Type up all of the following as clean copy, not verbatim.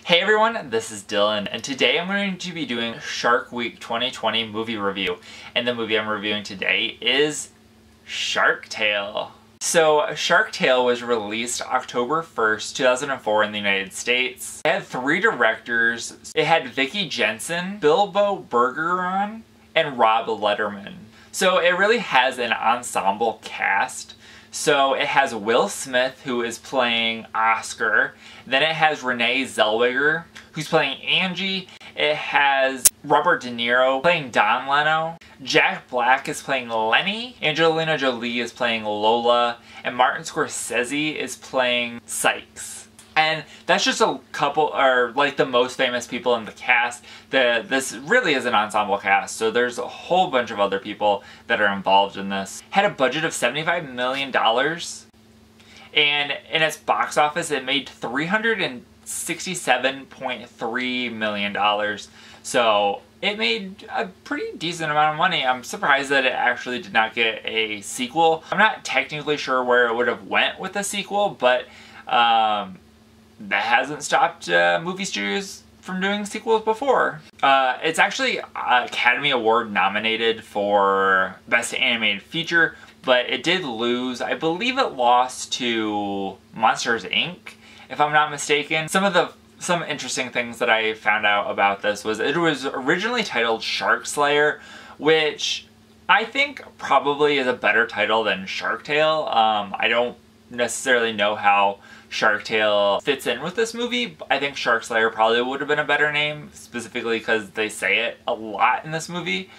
Hey everyone, this is Dylan, and today I'm going to be doing Shark Week 2020 movie review. And the movie I'm reviewing today is Shark Tale. So, Shark Tale was released October 1st, 2004 in the United States. It had 3 directors. It had Vicky Jensen, Bilbo Bergeron, and Rob Letterman. So it really has an ensemble cast. So it has Will Smith, who is playing Oscar. Then it has Renee Zellweger, who's playing Angie. It has Robert De Niro playing Don Leno. Jack Black is playing Lenny. Angelina Jolie is playing Lola. And Martin Scorsese is playing Sykes. And that's just a couple, or like the most famous people in the cast. This really is an ensemble cast, so there's a whole bunch of other people that are involved in this. Had a budget of $75 million, and in its box office it made $367.3 million. So it made a pretty decent amount of money. I'm surprised that it actually did not get a sequel. I'm not technically sure where it would have went with a sequel, but that hasn't stopped movie studios from doing sequels before. It's actually Academy Award nominated for Best Animated Feature, but it did lose. I believe it lost to Monsters, Inc., if I'm not mistaken. Some interesting things that I found out about this was it was originally titled Shark Slayer, which I think probably is a better title than Shark Tale. I don't necessarily know how Shark Tale fits in with this movie. I think Shark Slayer probably would have been a better name, specifically because they say it a lot in this movie.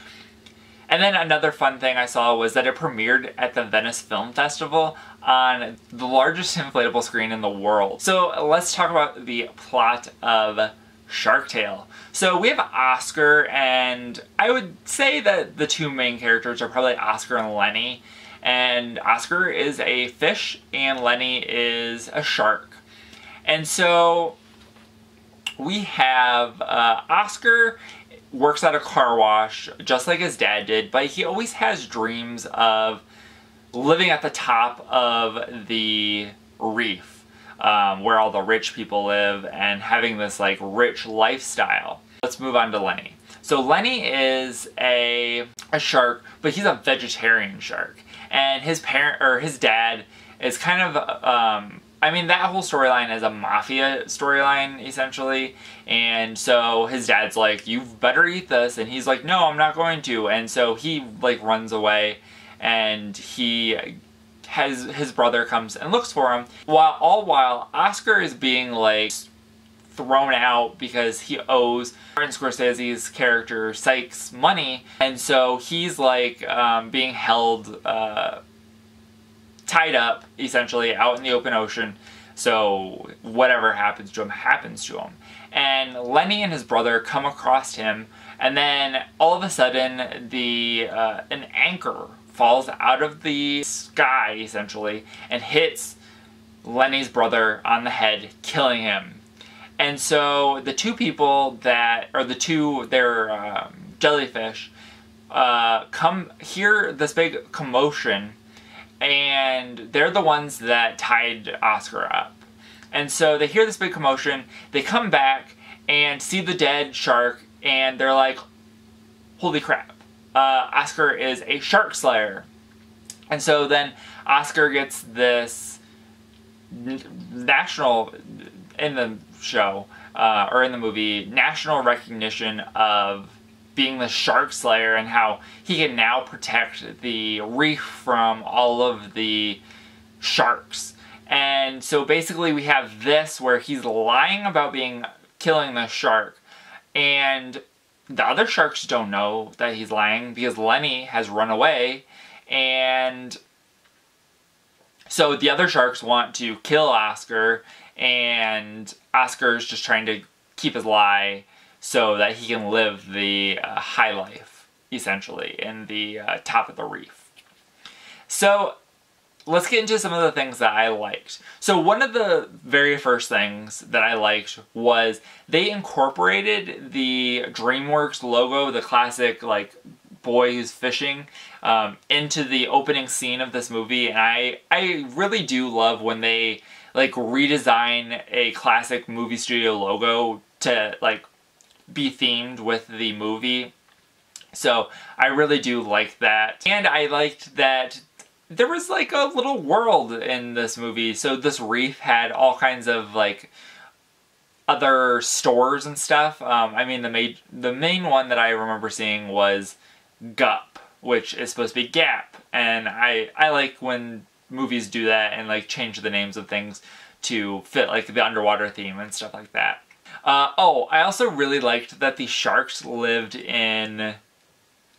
And then another fun thing I saw was that it premiered at the Venice Film Festival on the largest inflatable screen in the world. So let's talk about the plot of Shark Tale. So we have Oscar, and I would say that the 2 main characters are probably Oscar and Lenny. And Oscar is a fish and Lenny is a shark. And so we have Oscar works at a car wash just like his dad did, but he always has dreams of living at the top of the reef where all the rich people live and having this like rich lifestyle. Let's move on to Lenny. So Lenny is a shark, but he's a vegetarian shark. And his dad is kind of, I mean, that whole storyline is a mafia storyline, essentially. And so his dad's like, you better eat this. And he's like, no, I'm not going to. And so he, like, runs away. And his brother comes and looks for him. While Oscar is being, like, thrown out because he owes Martin Scorsese's character Sykes money, and so he's like being held tied up essentially out in the open ocean, so whatever happens to him happens to him. And Lenny and his brother come across him, and then all of a sudden an anchor falls out of the sky essentially and hits Lenny's brother on the head, killing him. And so the 2 people they're jellyfish, hear this big commotion, and they're the ones that tied Oscar up. And so they hear this big commotion, they come back and see the dead shark, and they're like, holy crap, Oscar is a shark slayer. And so then Oscar gets this national, in the show, or in the movie, national recognition of being the shark slayer and how he can now protect the reef from all of the sharks. And so basically we have this where he's lying about killing the shark, and the other sharks don't know that he's lying because Lenny has run away, and so the other sharks want to kill Oscar, and Oscar's just trying to keep his lie so that he can live the high life, essentially, in the top of the reef. So let's get into some of the things that I liked. So one of the very first things that I liked was they incorporated the DreamWorks logo, the classic like boy who's fishing, into the opening scene of this movie. And I really do love when they like redesign a classic movie studio logo to like be themed with the movie. So I really do like that. And I liked that there was like a little world in this movie. So this reef had all kinds of like other stores and stuff. I mean, the main one that I remember seeing was Gup, which is supposed to be Gap. And I like when movies do that and like change the names of things to fit like the underwater theme and stuff like that. Oh, I also really liked that the sharks lived in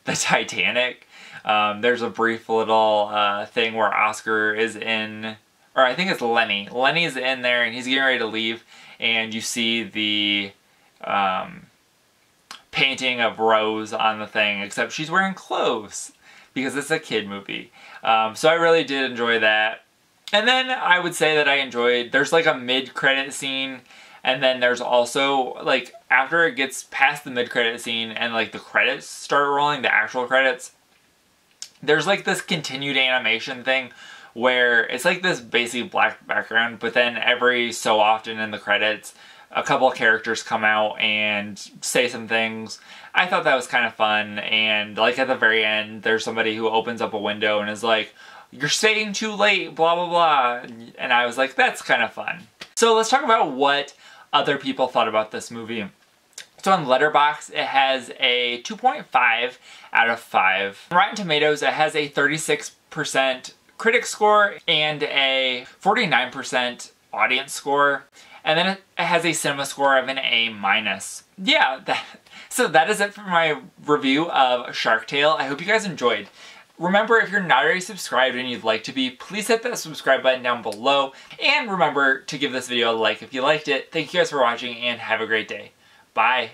the Titanic. There's a brief little thing where Oscar is in, or I think it's Lenny. Lenny's in there and he's getting ready to leave, and you see the painting of Rose on the thing, except she's wearing clothes because it's a kid movie. So I really did enjoy that. And then I would say that I enjoyed, there's like a mid-credit scene, and then there's also, like, after it gets past the mid-credit scene and like the credits start rolling, the actual credits, there's like this continued animation thing where it's like this basic black background, but then every so often in the credits, a couple of characters come out and say some things. I thought that was kind of fun, and like at the very end, there's somebody who opens up a window and is like, "You're staying too late, blah blah blah," and I was like, that's kind of fun. So let's talk about what other people thought about this movie. So on Letterboxd, it has a 2.5 out of 5. On Rotten Tomatoes, it has a 36% critic score and a 49% audience score. And then it has a cinema score of an A-. Yeah, so that is it for my review of Shark Tale. I hope you guys enjoyed. Remember, if you're not already subscribed and you'd like to be, please hit that subscribe button down below. And remember to give this video a like if you liked it. Thank you guys for watching and have a great day. Bye.